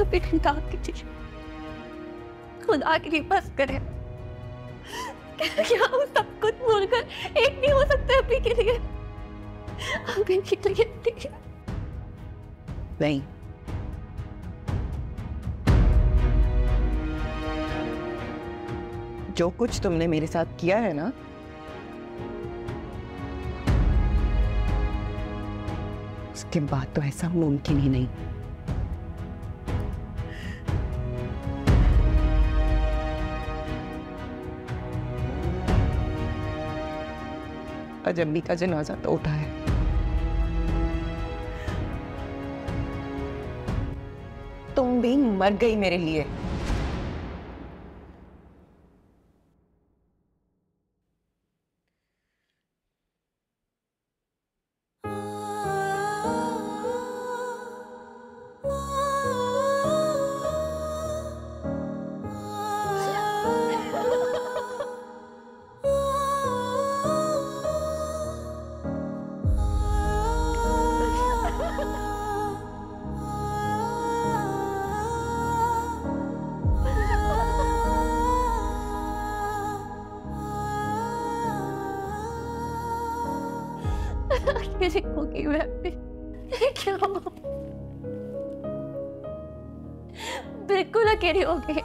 मेरी दाद कीजिए, खुदा के लिए बस करें। क्या हम सब कुछ भूलकर एक नहीं हो सकते अभी के लिए? अभी के लिए प्लीज। नहीं, जो कुछ तुमने मेरे साथ किया है ना, उसके बाद तो ऐसा मुमकिन ही नहीं। अजम्मी का जनाजा तो उठा है, तुम भी मर गई मेरे लिए। अकेली होगी मैं भी। क्यों? बिल्कुल अकेली हो गई।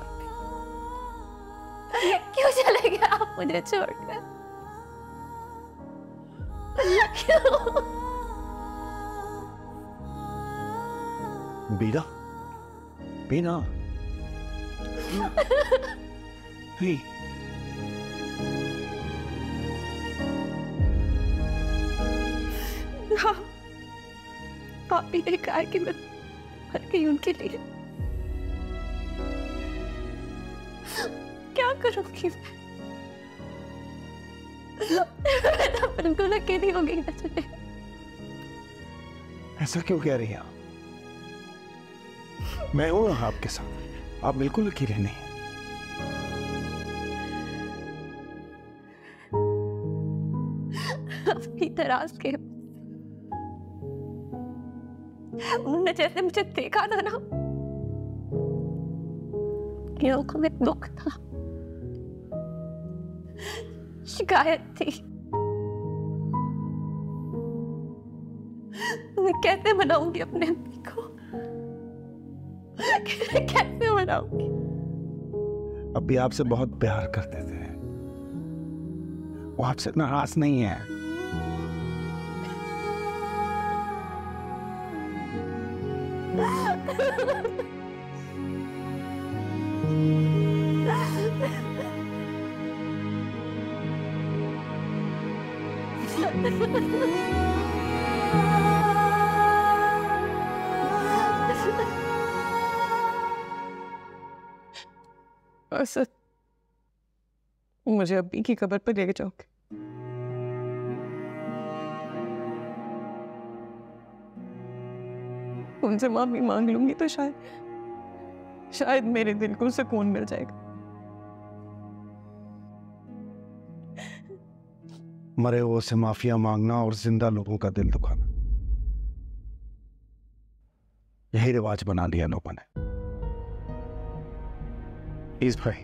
क्यों चले गए आप मुझे छोड़कर? क्यों? बीना, बीना, hey. हाँ, पापी ने कहा कि मैं मर गई उनके लिए। क्या करूंगी मैं तो बिल्कुल अकेली हो गई ना। ऐसा क्यों कह रही हैं आप? मैं हूं ना आपके साथ, आप बिल्कुल अकेले नहीं। अपनी तराश के उन्होंने जैसे मुझे देखा था ना, कि आंखों में दुख था, शिकायत थी। मैं कैसे मनाऊंगी अपने अम्मी को? कैसे मनाऊंगी? अभी आपसे बहुत प्यार करते थे, वो आपसे नाराज नहीं है। असद, मुझे अब्बी की कब्र पर लेके जाओगे? उनसे माफी मांग लूंगी तो शायद मेरे दिल को सुकून मिल जाएगा। मरे हुए से माफिया मांगना और जिंदा लोगों का दिल दुखाना, यही रिवाज बना लिया लोगों ने। इस भाई,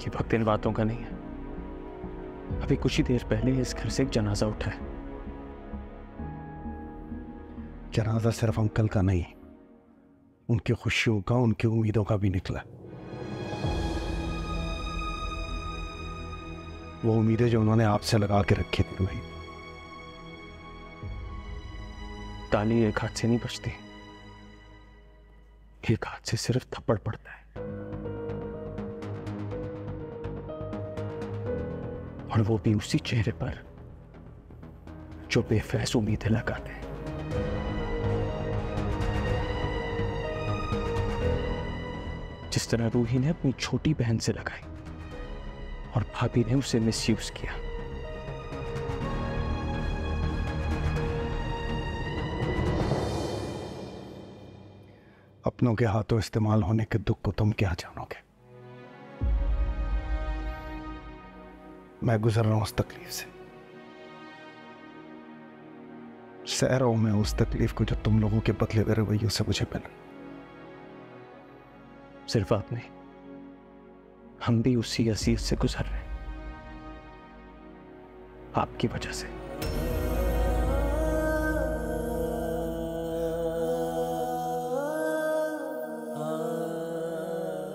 ये वक्त इन बातों का नहीं है। अभी कुछ ही देर पहले इस घर से एक जनाजा उठा है। जनाजा सिर्फ अंकल का नहीं, उनकी खुशियों का, उनकी उम्मीदों का भी निकला। वो उम्मीदें जो उन्होंने आपसे लगा के रखी थी वही। ताली एक हाथ से नहीं बचती, एक हाथ से सिर्फ थप्पड़ पड़ता है। और वो भी उसी चेहरे पर जो बेफैस उम्मीदें लगाते हैं। जिस तरह रूही ने अपनी छोटी बहन से लगाई और भाभी ने उसे मिसयूज किया। अपनों के हाथों इस्तेमाल होने के दुख को तुम क्या जानोगे? मैं गुजर रहा हूं उस तकलीफ से, सह रहा हूं मैं उस तकलीफ को जो तुम लोगों के बदले हुए रवैयों से मुझे मिला। सिर्फ आप नहीं, हम भी उसी असीयत से गुजर रहे हैं, आपकी वजह से।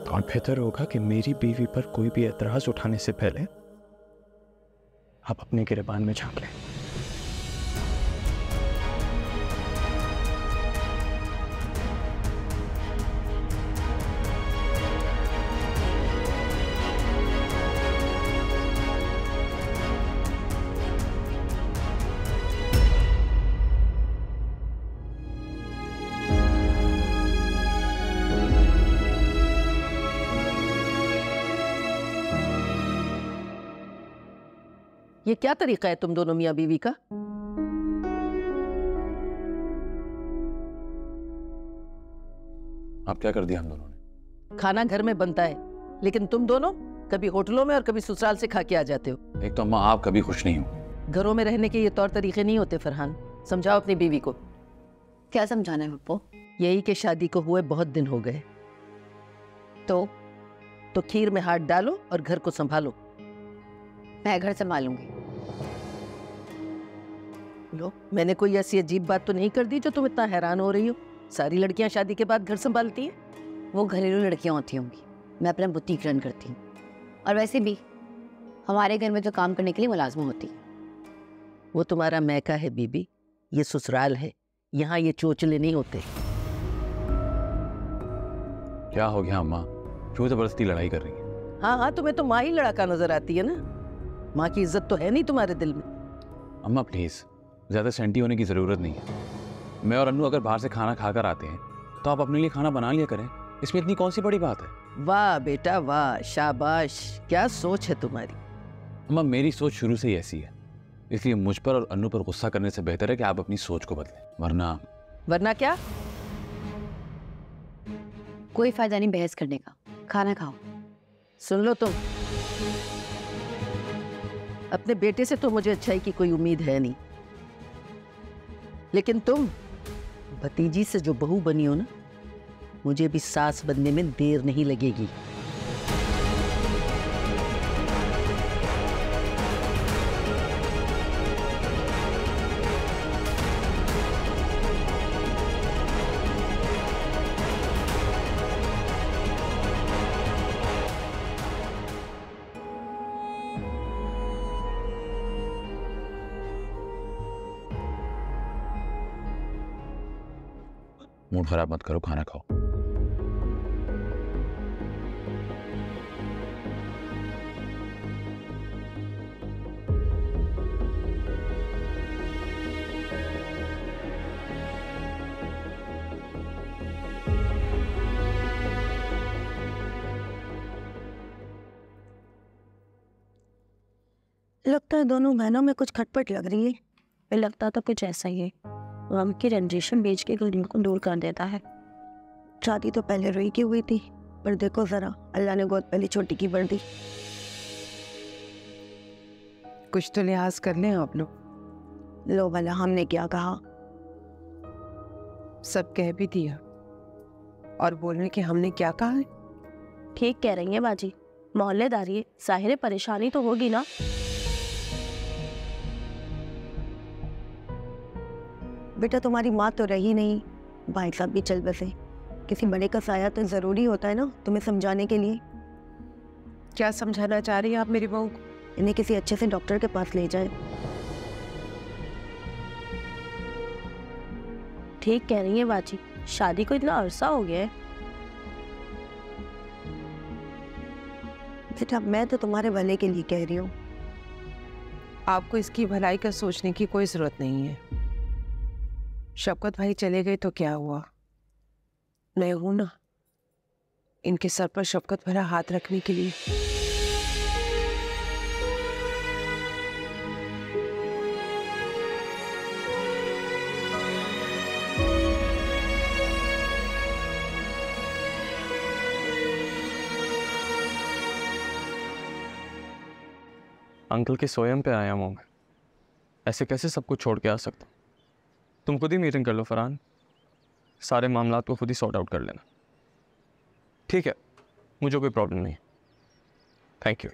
और बेहतर होगा कि मेरी बीवी पर कोई भी एतराज उठाने से पहले आप अपने गिरबान में झांक लें। ये क्या तरीका है तुम दोनों मियाँ बीवी का? आप क्या कर दिया हम दोनों ने? खाना घर में बनता है, लेकिन तुम दोनों कभी होटलों में और कभी ससुराल से खा के आ जाते हो। एक तो अम्मा आप कभी खुश नहीं हो। घरों में रहने के ये तौर तरीके नहीं होते फरहान। समझाओ अपनी बीवी को। क्या समझाना है पप्पू? यही कि शादी को हुए बहुत दिन हो गए, तो खीर में हाथ डालो और घर को संभालो। मैं घर संभालूंगी। लो, मैंने कोई ऐसी अजीब बात तो नहीं कर दी जो तुम इतना हैरान हो रही हो? सारी लड़कियां शादी के बाद घर संभालती हैं। वो घरेलू लड़कियां होती होंगी, मैं अपना बुटीक रन करती हूँ। और वैसे भी हमारे घर में जो काम करने के लिए मुलाजमा होती है। वो तुम्हारा मैका है बीबी, ये ससुराल है, यहाँ ये चोचले नहीं होते। क्या हो गया अम्मा, क्यों जबरदस्ती लड़ाई कर रही है? हाँ, तुम्हें तो माँ ही लड़ाका नजर आती है ना। माँ की इज्जत तो है नहीं तुम्हारे दिल में। अम्मा प्लीज, ज्यादा सेंटी होने की जरूरत नहीं है। मैं और अन्नू अगर बाहर से खाना खाकर आते हैं तो आप अपने लिए खाना बना लिया करें, इसमें इतनी कौन सी बड़ी बात है? वाह बेटा वाह, शाबाश, क्या सोच है तुम्हारी। अम्मा मेरी सोच शुरू से ही ऐसी है, इसलिए मुझ पर और अन्नू पर गुस्सा करने से बेहतर है कि आप अपनी सोच को बदलें, वरना क्या? कोई फायदा नहीं बहस करने का, खाना खाओ। सुन लो तुम, अपने बेटे से तो मुझे अच्छाई की कोई उम्मीद है नहीं, लेकिन तुम भतीजी से जो बहू बनी हो ना, मुझे भी सास बनने में देर नहीं लगेगी। मूड खराब मत करो, खाना खाओ। लगता है दोनों बहनों में कुछ खटपट लग रही है। फिर लगता तो कुछ ऐसा ही है, गम की रंजिशें बेच के गरीब को दूर कर देता है। शादी तो पहले रोई की हुई थी, पर देखो जरा, अल्लाह ने गोद पहले छोटी की बढ़ दी। कुछ तो लिहाज कर लें आप लोग। लो भला हमने क्या कहा? सब कह भी दिया, और बोलने कि हमने क्या कहा है। ठीक कह रही है बाजी, मोहल्लेदारी है, जाहिर परेशानी तो होगी ना। बेटा तुम्हारी माँ तो रही नहीं, भाई साहब भी चल बसे, किसी बड़े का साया तो जरूरी होता है ना तुम्हें समझाने के लिए। क्या समझाना चाह रही हैं आप मेरी बहू को? इन्हें किसी अच्छे से डॉक्टर के पास ले जाए। ठीक कह रही है बाजी, शादी को इतना अरसा हो गया है। बेटा मैं तो तुम्हारे भले के लिए कह रही हूँ। आपको इसकी भलाई का सोचने की कोई जरूरत नहीं है। शौकत भाई चले गए तो क्या हुआ, मैं हूं ना इनके सर पर शौकत भरा हाथ रखने के लिए। अंकल के सोयम पे आया हूँ मैं, ऐसे कैसे सब कुछ छोड़ के आ सकता? तुम खुद ही मीटिंग कर लो फरहान, सारे मामलात को खुद ही सॉर्ट आउट कर लेना। ठीक है, मुझे कोई प्रॉब्लम नहीं। Thank you.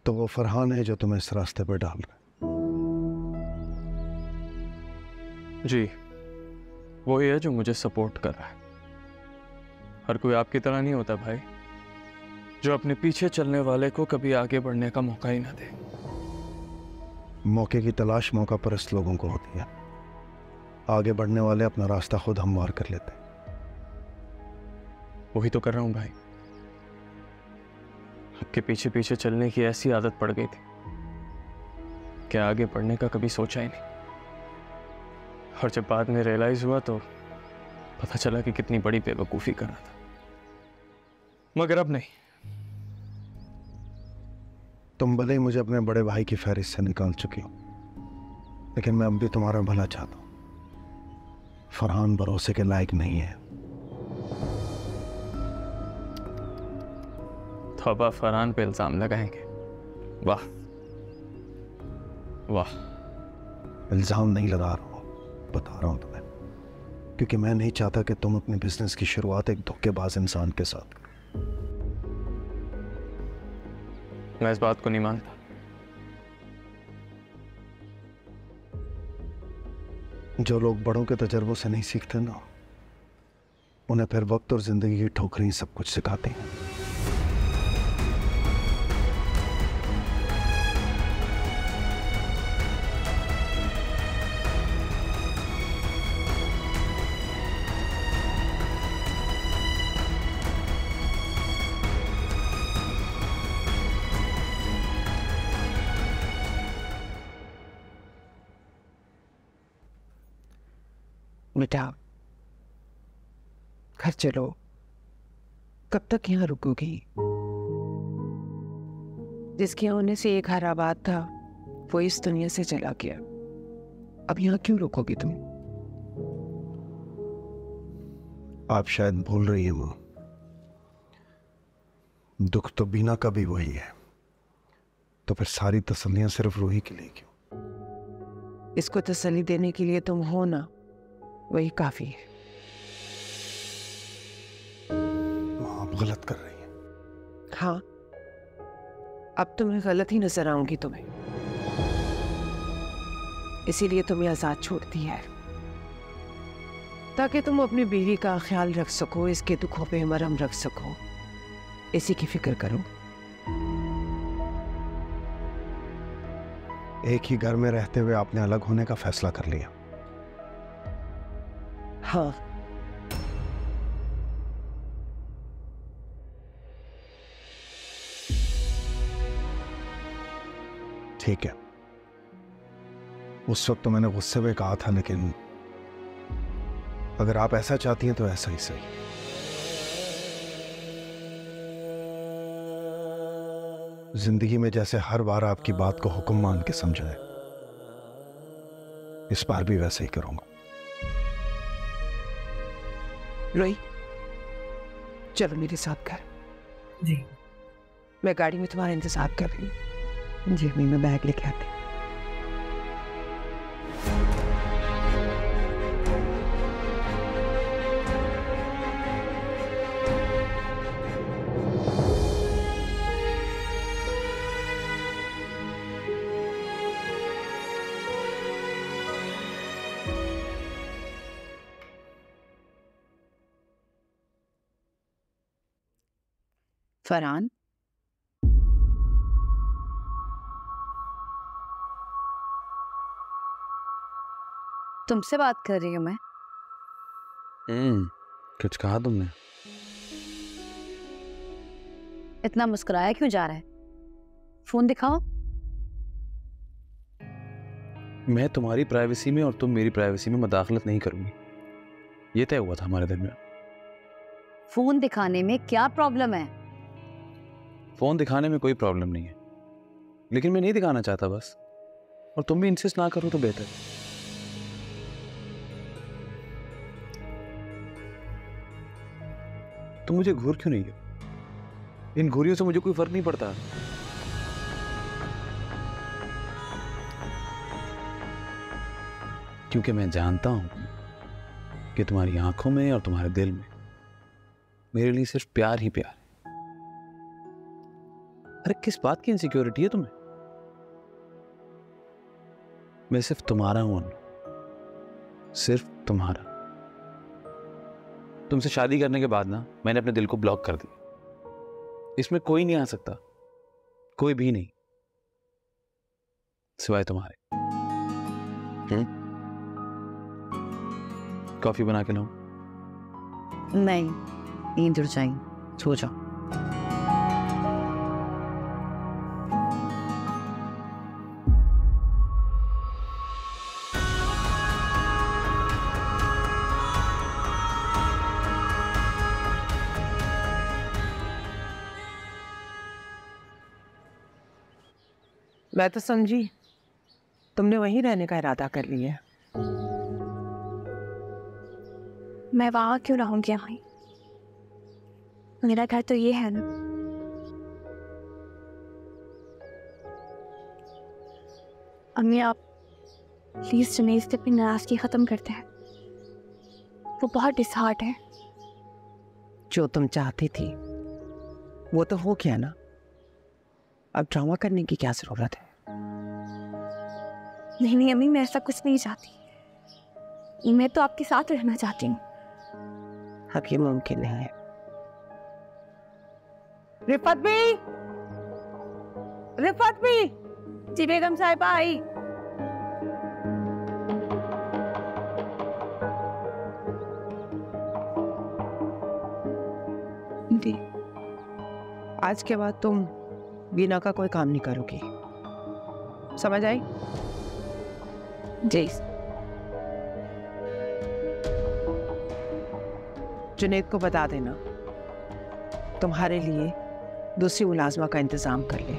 तो वो फरहान है जो तुम्हें इस रास्ते पर डाल रहा है? जी, वही है जो मुझे सपोर्ट कर रहा है। हर कोई आपकी तरह नहीं होता भाई, जो अपने पीछे चलने वाले को कभी आगे बढ़ने का मौका ही ना दे। मौके की तलाश मौका परस्त लोगों को होती है। आगे बढ़ने वाले अपना रास्ता खुद हमवार कर लेते हैं। वही तो कर रहा हूं भाई। आपके पीछे पीछे चलने की ऐसी आदत पड़ गई थी कि आगे बढ़ने का कभी सोचा ही नहीं। और जब बाद में रियलाइज हुआ तो पता चला कि कितनी बड़ी बेवकूफ़ी कर रहा था। मगर अब नहीं। तुम भले ही मुझे अपने बड़े भाई की फहरिस्त से निकाल चुकी हो, लेकिन मैं अब भी तुम्हारा भला चाहता हूं। फरहान भरोसे के लायक नहीं है। तो अब आप फरहान पे इल्जाम लगाएंगे? वाह वाह। इल्जाम नहीं लगा रहा हूं, बता रहा हूं तुम्हें, क्योंकि मैं नहीं चाहता कि तुम अपने बिजनेस की शुरुआत एक धोखेबाज इंसान के साथ करो। मैं इस बात को नहीं मानता। जो लोग बड़ों के तजर्बों से नहीं सीखते ना, उन्हें फिर वक्त और जिंदगी की ठोकरें सब कुछ सिखाती हैं। बेटा, घर चलो। कब तक यहाँ रुकोगी? जिसके होने से एक हरा बात था वो इस दुनिया से चला गया। अब यहाँ क्यों रुकोगी तुम? आप शायद भूल रही हैं मां, दुख तो बीना का भी वही है। तो फिर सारी तसल्लियां सिर्फ रूही के लिए क्यों? इसको तसल्ली देने के लिए तुम हो ना, वही काफी है। मां, आप गलत कर रही हैं। हाँ, अब तो मैं गलत ही नजर आऊंगी तुम्हें, इसीलिए तुम्हें आजाद छोड़ती है ताकि तुम अपनी बीवी का ख्याल रख सको, इसके दुखों पे मरहम रख सको। इसी की फिक्र करो। एक ही घर में रहते हुए आपने अलग होने का फैसला कर लिया। हाँ, ठीक है, उस वक्त तो मैंने गुस्से में कहा था, लेकिन अगर आप ऐसा चाहती हैं तो ऐसा ही सही। जिंदगी में जैसे हर बार आपकी बात को हुक्म मान के समझाए, इस बार भी वैसे ही करूंगा। रोई, चलो मेरे साथ घर। जी मैं गाड़ी में तुम्हारा इंतजार कर रही हूँ। जी, मैं बैग लेके आती हूँ। फरहान, तुमसे बात कर रही हूँ मैं। कुछ कहा तुमने? इतना मुस्कुराया क्यों जा रहा है? फोन दिखाओ। मैं तुम्हारी प्राइवेसी में और तुम मेरी प्राइवेसी में मदाखलत नहीं करूंगी, ये तय हुआ था हमारे दरमियान। फोन दिखाने में क्या प्रॉब्लम है? फोन दिखाने में कोई प्रॉब्लम नहीं है, लेकिन मैं नहीं दिखाना चाहता बस। और तुम भी इंसिस्ट ना करो तो बेहतर। तुम मुझे घूर क्यों नहीं हो? इन घूरियों से मुझे कोई फर्क नहीं पड़ता। क्योंकि मैं जानता हूं कि तुम्हारी आंखों में और तुम्हारे दिल में मेरे लिए सिर्फ प्यार ही प्यार है। अरे किस बात की इनसिक्योरिटी है तुम्हें? मैं सिर्फ तुम्हारा हूं अन्नू, सिर्फ तुम्हारा। तुमसे शादी करने के बाद ना मैंने अपने दिल को ब्लॉक कर दिया। इसमें कोई नहीं आ सकता, कोई भी नहीं, सिवाय तुम्हारे। कॉफी बना के लाऊं? नहीं, नींद उड़ जाएंगी, सो जाओ। मैं तो समझी तुमने वहीं रहने का इरादा कर लिया है। मैं वहां क्यों रहूंगी अम्मी? मेरा घर तो ये है ना। अम्मी आप प्लीज जुनैद से अपनी नाराजगी खत्म करते हैं, वो बहुत डिसहार्ट है। जो तुम चाहती थी वो तो हो गया ना, अब ड्रामा करने की क्या जरूरत है? नहीं नहीं अम्मी, मैं ऐसा कुछ नहीं चाहती। मैं तो आपके साथ रहना चाहती हूँ। अब ये मुमकिन नहीं है। रिफत भी, रिफत भी। जी बेगम साहिबा आई। जी, आज के बाद तुम बीना का कोई काम नहीं करोगी, समझ आई? जी। जुनैद को बता देना तुम्हारे लिए दूसरी मुलाजमा का इंतजाम कर ले।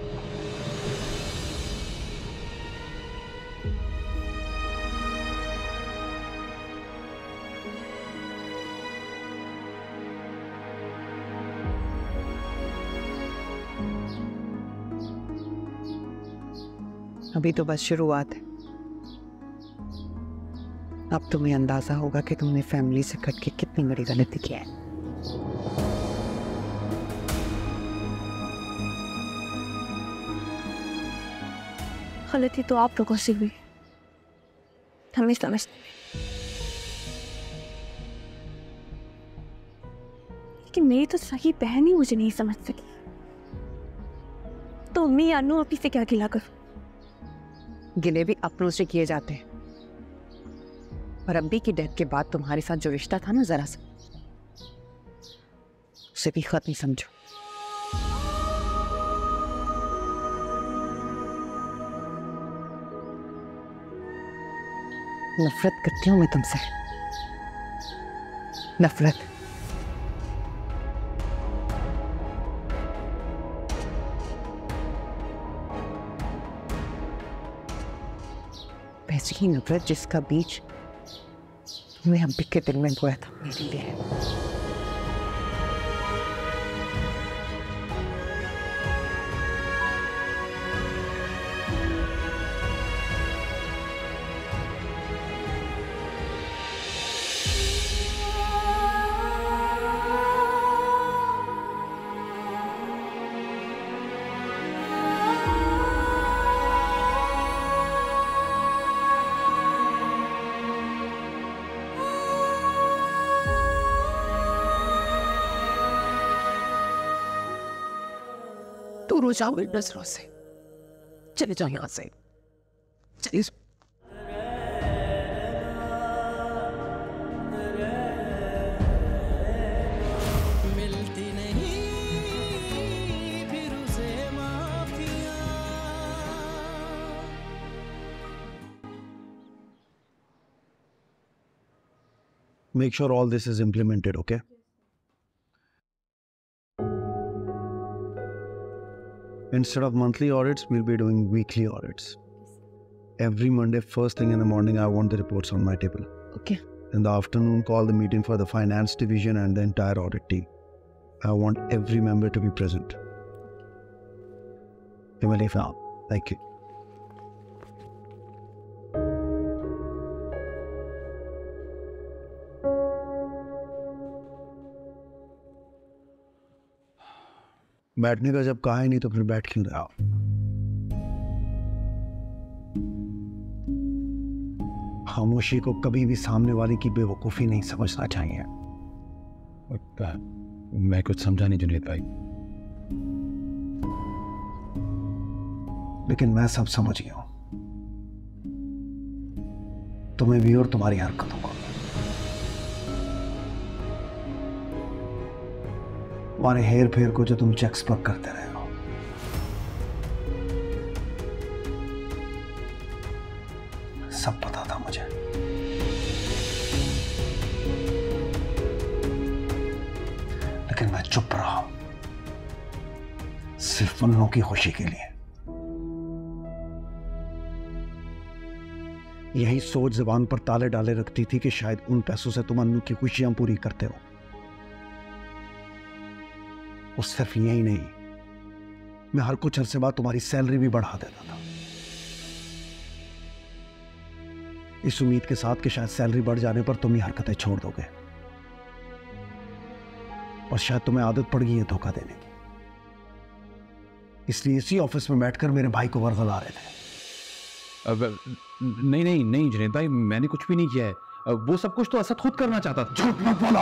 अभी तो बस शुरुआत है। अब तुम्हें अंदाजा होगा कि तुमने फैमिली से कट के कितनी बड़ी गलती की है। गलती तो आप लोगों से हुई, हमें समझते हैं। लेकिन मेरी तो सही बहन ही मुझे नहीं समझ सकी, तो मैं अन्नू अपनी से क्या गिला करूं? गिले भी अपनों से किए जाते हैं, और अम्बी की डेथ के बाद तुम्हारे साथ जो रिश्ता था ना, जरा सा उसे भी खत्म समझो। नफरत करती हूं मैं तुमसे, नफरत। वैसी ही नफरत जिसका बीज तुमने अम्बी के दिल में बोया था मेरे लिए। दूर हो जाओ इन नजरों से, चले जाओ यहां से, चलिए। मिलती नहीं फिर उसे mafia. Make sure all this is implemented, okay? Instead of monthly audits, we'll be doing weekly audits. Every Monday, first thing in the morning, I want the reports on my table. Okay. In the afternoon, call the meeting for the finance division and the entire audit team. I want every member to be present. You may leave now. Thank you. बैठने का जब कहा ही नहीं तो फिर बैठ क्यों रहे हो? खामोशी को कभी भी सामने वाले की बेवकूफी नहीं समझना चाहिए। मैं कुछ समझा नहीं जुनेद भाई। लेकिन मैं सब समझ गया हूं, तुम्हें भी और तुम्हारी हरकतों को। तुम्हारे हेर फेर को जो तुम चेक्स पर करते रहे हो, सब पता था मुझे। लेकिन मैं चुप रहा, सिर्फ उन लोगों की खुशी के लिए। यही सोच जुबान पर ताले डाले रखती थी कि शायद उन पैसों से तुम अन्नू की खुशियां पूरी करते हो। और सिर्फ यही नहीं, मैं हर कुछ अरसे बाद तुम्हारी सैलरी भी बढ़ा देता था, इस उम्मीद के साथ कि शायद सैलरी बढ़ जाने पर तुम ये हरकतें छोड़ दोगे। और शायद तुम्हें आदत पड़ गई है धोखा देने की, इसलिए इसी ऑफिस में बैठकर मेरे भाई को वर्गला रहे थे। अब नहीं नहीं नहीं जुनेद भाई, मैंने कुछ भी नहीं किया है। वो सब कुछ तो असद खुद करना चाहता था। झूठ मत बोलो,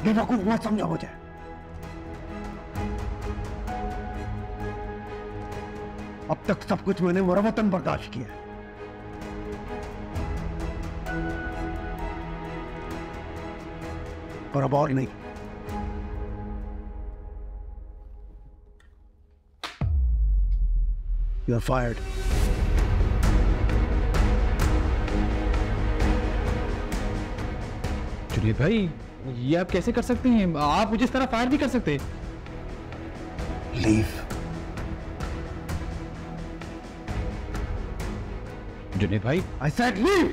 बेवकूफ मत समझो मुझे। अब तक सब कुछ मैंने मुरवतन बर्दाश्त किया है, और अब और नहीं। You are fired. जुनेद भाई, ये आप कैसे कर सकते हैं? आप मुझे इस तरह फायर भी कर सकते हैं। Leave. जुनेद भाई, I said leave.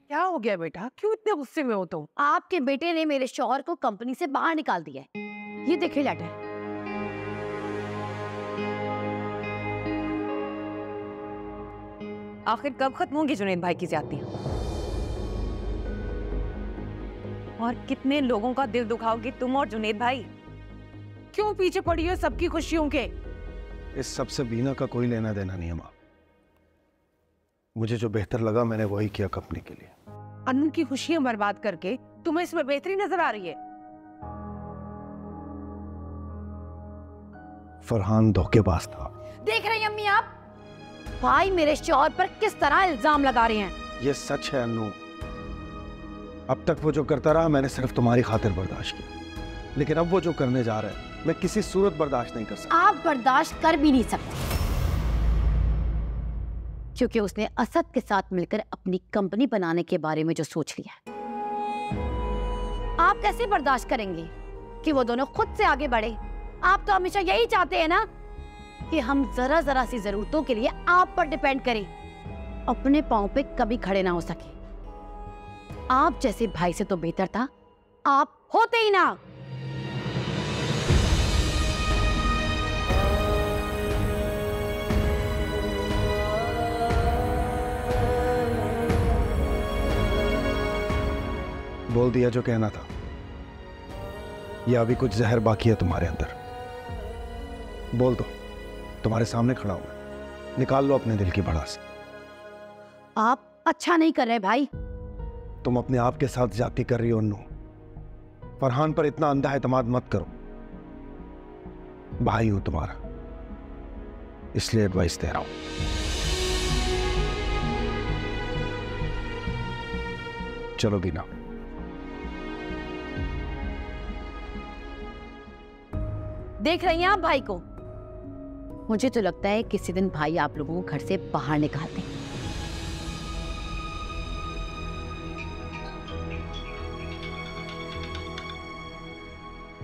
क्या हो गया बेटा, क्यों इतने गुस्से में हो तुम? आपके बेटे ने मेरे शौहर को कंपनी से बाहर निकाल दिया है। ये देखिए लेटर। आखिर कब खत्म होंगी जुनेद भाई की ज्यादतियां? और कितने लोगों का दिल दुखाओगी तुम और जुनेद भाई? क्यों पीछे पड़ी हो सबकी खुशियों के? इस सब से बीना का कोई लेना देना नहीं है मां। मुझे जो बेहतर लगा मैंने वही किया कंपनी के लिए। अन्नू की खुशियां बर्बाद करके तुम्हें इसमें बेहतरी नजर आ रही है? फरहान धोखेबाज था। देख रही हैं अम्मी आप, भाई मेरे शौहर पर किस तरह इल्जाम लगा रहे हैं। ये सच है अन्नू, अब तक वो जो करता रहा मैंने सिर्फ तुम्हारी खातिर बर्दाश्त की, लेकिन अब वो जो करने जा रहा है मैं किसी सूरत बर्दाश्त नहीं कर सकता। आप बर्दाश्त कर भी नहीं सकते, क्योंकि उसने असद के साथ मिलकर अपनी कंपनी बनाने के बारे में जो सोच लिया है। आप कैसे बर्दाश्त करेंगे कि वो दोनों खुद से आगे बढ़े? आप तो हमेशा यही चाहते हैं ना कि हम जरा जरा सी जरूरतों के लिए आप पर डिपेंड करें, अपने पांव पे कभी खड़े ना हो सके। आप जैसे भाई से तो बेहतर था आप होते ही ना। बोल दिया जो कहना था, या अभी कुछ जहर बाकी है तुम्हारे अंदर? बोल दो, तुम्हारे सामने खड़ा हूं मैं, निकाल लो अपने दिल की भड़ास। आप अच्छा नहीं कर रहे भाई। तुम अपने आप के साथ जाती कर रही हो अन्नू। फरहान पर इतना अंधा एतमाद मत करो, भाई हूं तुम्हारा, इसलिए एडवाइस दे रहा हूं। चलो बीना। देख रही हैं आप भाई को, मुझे तो लगता है किसी दिन भाई आप लोगों को घर से बाहर निकाल दें।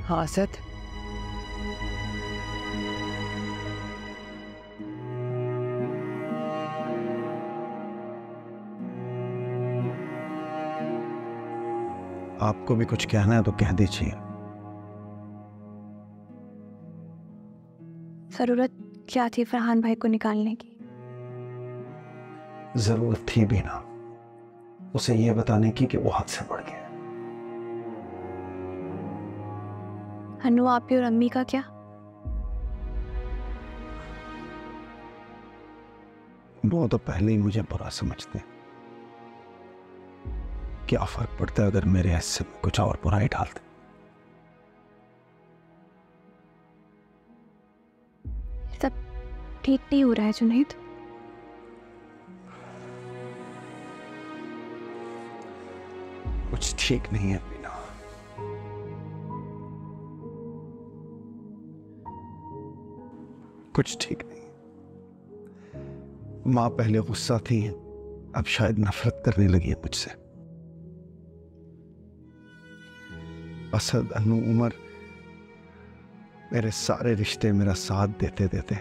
हाँ सत, आपको भी कुछ कहना है तो कह दीजिए। जरूरत क्या थी फरहान भाई को निकालने की? जरूरत थी भी ना, उसे ये बताने की कि वो हद से बढ़ गया। हन्नू, आपी और अम्मी का क्या? वो तो पहले ही मुझे बुरा समझते हैं। क्या फर्क पड़ता है अगर मेरे हिस्से में कुछ और बुराई डालते। सब ठीक नहीं हो रहा है जुनैद। कुछ ठीक नहीं है मीना। कुछ ठीक नहीं। माँ पहले गुस्सा थी, अब शायद नफरत करने लगी है मुझसे। असद, अनु, उमर, मेरे सारे रिश्ते मेरा साथ देते देते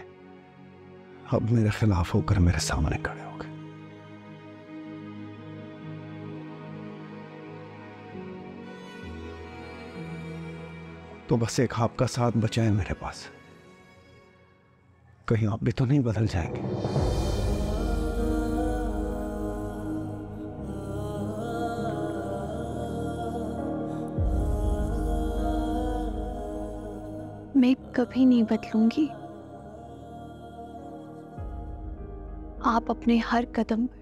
अब मेरे खिलाफ होकर मेरे सामने खड़े हो गए। तो बस एक आपका साथ बचा है मेरे पास। कहीं आप भी तो नहीं बदल जाएंगे? मैं कभी नहीं बदलूंगी। आप अपने हर कदम पर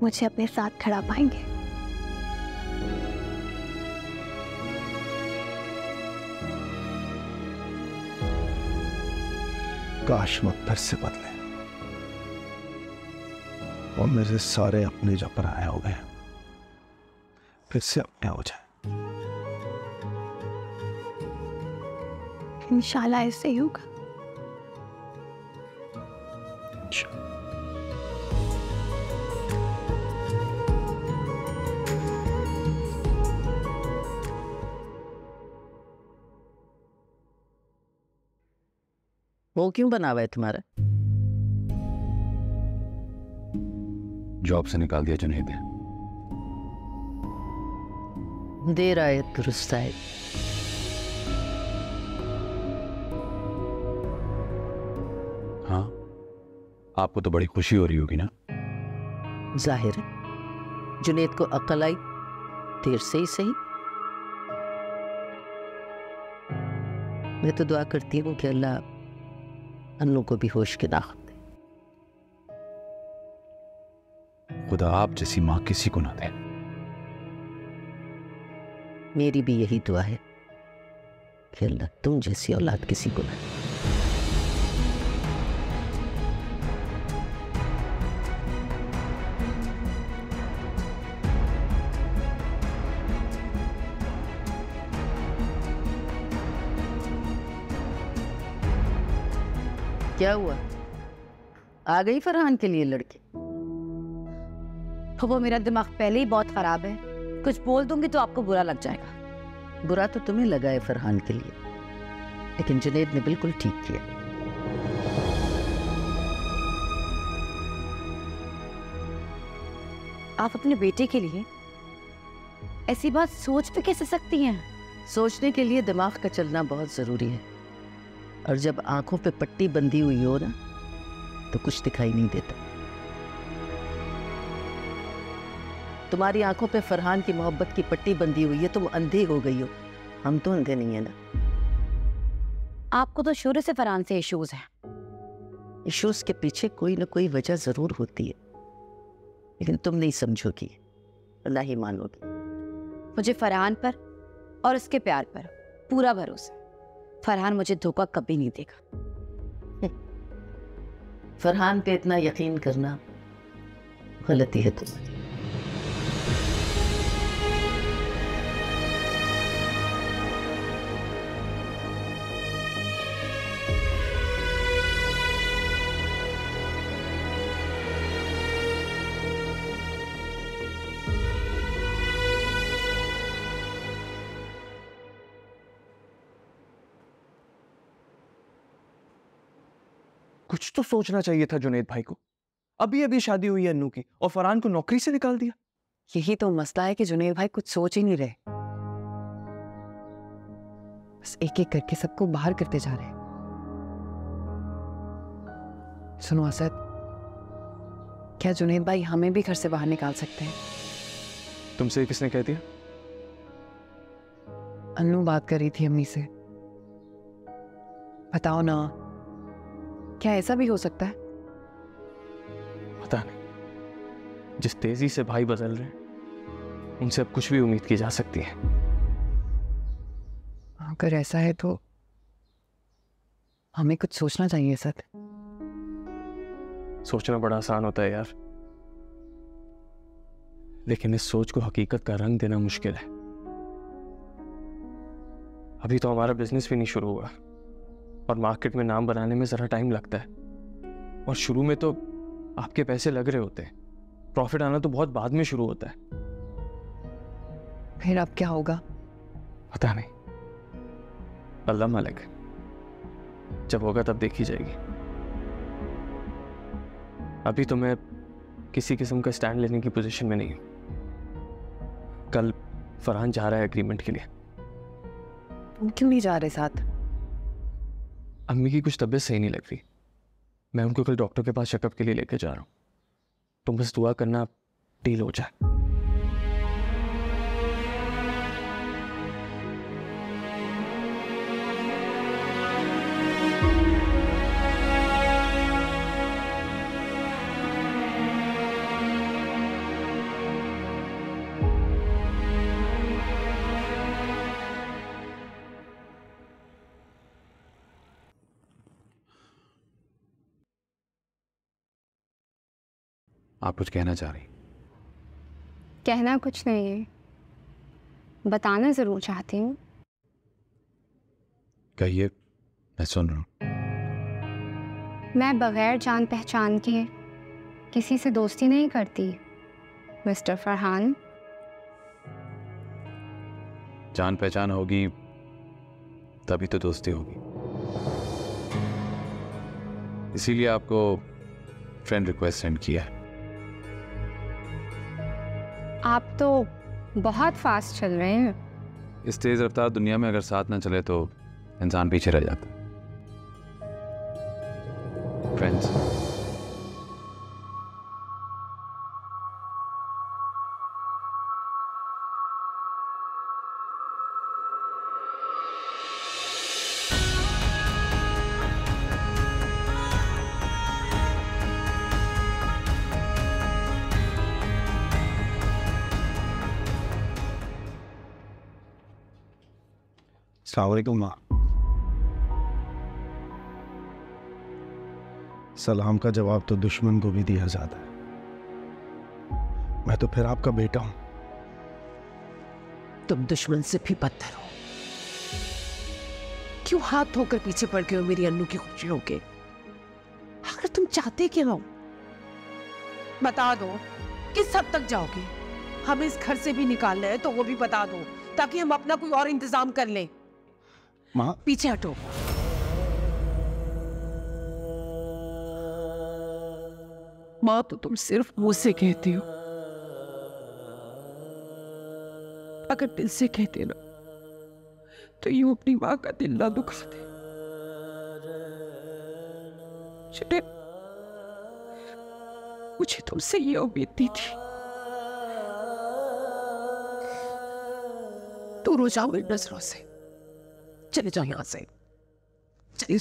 मुझे अपने साथ खड़ा पाएंगे। काश वक्त फिर से बदले और मेरे सारे अपने जो पराए हो गए फिर से अपने हो जाए। इंशाल्लाह ऐसे ही होगा। वो क्यों बना हुआ है तुम्हारा? जॉब से निकाल दिया जुनैद है। देर आए दुरुस्त आए। हाँ, आपको तो बड़ी खुशी हो रही होगी ना? जाहिर है जुनैद को अकल आई, देर से ही सही। मैं तो दुआ करती हूँ कि अल्लाह अन्नू को भी होश की राहत दे। खुदा आप जैसी माँ किसी को ना दे। मेरी भी यही दुआ है कि अल्लाह तुम जैसी औलाद किसी को ना दे। क्या हुआ? आ गई फरहान के लिए लड़की? तो वो मेरा दिमाग पहले ही बहुत खराब है, कुछ बोल दूंगी तो आपको बुरा लग जाएगा। बुरा तो तुम्हें लगा है फरहान के लिए, लेकिन जुनैद ने बिल्कुल ठीक किया। आप अपने बेटे के लिए ऐसी बात सोच पे कैसे सकती हैं? सोचने के लिए दिमाग का चलना बहुत जरूरी है, और जब आंखों पे पट्टी बंधी हुई हो ना तो कुछ दिखाई नहीं देता। तुम्हारी आंखों पे फरहान की मोहब्बत की पट्टी बंधी हुई है, तुम अंधे हो गई हो। हम तो अंधे नहीं है ना। आपको तो शुरू से फरहान से इश्यूज हैं। इश्यूज के पीछे कोई ना कोई वजह जरूर होती है, लेकिन तुम नहीं समझोगी, ना ही मानोगी। मुझे फरहान पर और उसके प्यार पर पूरा भरोसा। फरहान मुझे धोखा कभी नहीं देगा। फरहान पे इतना यकीन करना गलती है तुम्हारी। कुछ तो सोचना चाहिए था जुनैद भाई को। अभी अभी शादी हुई है अन्नू की और फरहान को नौकरी से निकाल दिया। यही तो मसला है कि जुनैद भाई कुछ सोच ही नहीं रहे, बस एक एक करके सबको बाहर करते जा रहे हैं। सुनो असद, क्या जुनैद भाई हमें भी घर से बाहर निकाल सकते हैं? तुमसे किसने कह दिया? अन्नू बात कर रही थी अम्मी से। बताओ ना, क्या ऐसा भी हो सकता है? पता नहीं, जिस तेजी से भाई बदल रहे हैं उनसे अब कुछ भी उम्मीद की जा सकती है। अगर ऐसा है तो हमें कुछ सोचना चाहिए सर। सोचना बड़ा आसान होता है यार, लेकिन इस सोच को हकीकत का रंग देना मुश्किल है। अभी तो हमारा बिजनेस भी नहीं शुरू हुआ और मार्केट में नाम बनाने में जरा टाइम लगता है, और शुरू में तो आपके पैसे लग रहे होते हैं, प्रॉफिट आना तो बहुत बाद में शुरू होता है। फिर अब क्या होगा? पता नहीं, अल्लाह मालिक, जब होगा तब देखी जाएगी। अभी तो मैं किसी किस्म का स्टैंड लेने की पोजीशन में नहीं हूं। कल फरहान जा रहा है एग्रीमेंट के लिए। तुम क्यों नहीं जा रहे साथ? अम्मी की कुछ तबीयत सही नहीं लग रही, मैं उनको कल डॉक्टर के पास चेकअप के लिए लेकर जा रहा हूं। तुम बस दुआ करना डील हो जाए। आप कुछ कहना चाह रही? कहना कुछ नहीं है, बताना ज़रूर चाहती हूँ। कहिए, मैं सुन रहा हूँ। मैं बगैर जान पहचान के किसी से दोस्ती नहीं करती मिस्टर फरहान। जान पहचान होगी तभी तो दोस्ती होगी, इसीलिए आपको फ्रेंड रिक्वेस्ट सेंड किया है। आप तो बहुत फास्ट चल रहे हैं। इस तेज रफ्तार दुनिया में अगर साथ ना चले तो इंसान पीछे रह जाता है। फ्रेंड्स, अस्सलाम वालेकुम माँ। सलाम का जवाब तो दुश्मन को भी दिया जाता है। मैं तो फिर आपका बेटा हूं। तुम दुश्मन से भी बदतर हो। क्यों हाथ धोकर पीछे पड़ गए हो मेरी अन्नू की खुशियों के? आखिर तुम चाहते क्या हो? बता दो, किस हद तक जाओगे? हमें इस घर से भी निकालना है तो वो भी बता दो, ताकि हम अपना कोई और इंतजाम कर लें। माँ, पीछे हटो। माँ तो तुम सिर्फ मुंह से कहती हो, अगर दिल से कहते ना तो यूं अपनी माँ का दिल ना दुखाते। मुझे तुमसे ये उम्मीद नहीं थी। दूर हो जाओ इन नजरों से, चले जाओ यहां से, चलिए।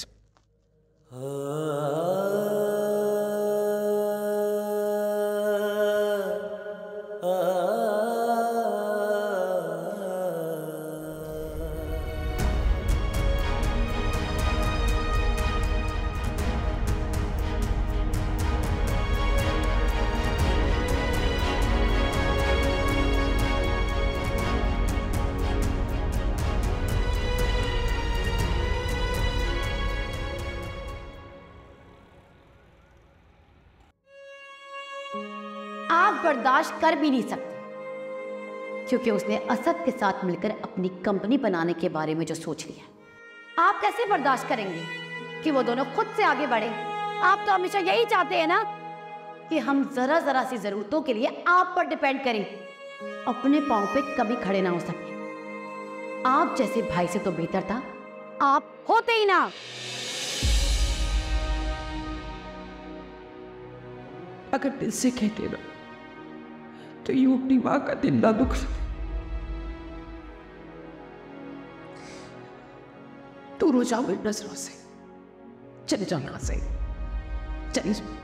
आप बर्दाश्त कर भी नहीं सकते, क्योंकि उसने असद के साथ मिलकर अपनी कंपनी बनाने के बारे में जो सोच लिया। आप कैसे बर्दाश्त करेंगे कि वो दोनों खुद से आगे बढ़े आप तो हमेशा यही चाहते हैं ना कि हम जरा जरा सी जरूरतों के लिए आप पर डिपेंड करें, अपने पांव पे कभी खड़े ना हो सके। आप जैसे भाई से तो बेहतर था आप होते ही ना। अगर दिल से कहते ना तो यूं अपनी माँ का दिल ना दुख। दूर हो जाओ मेरी नजरों से, चले जाओ यहाँ से, चले जाओ।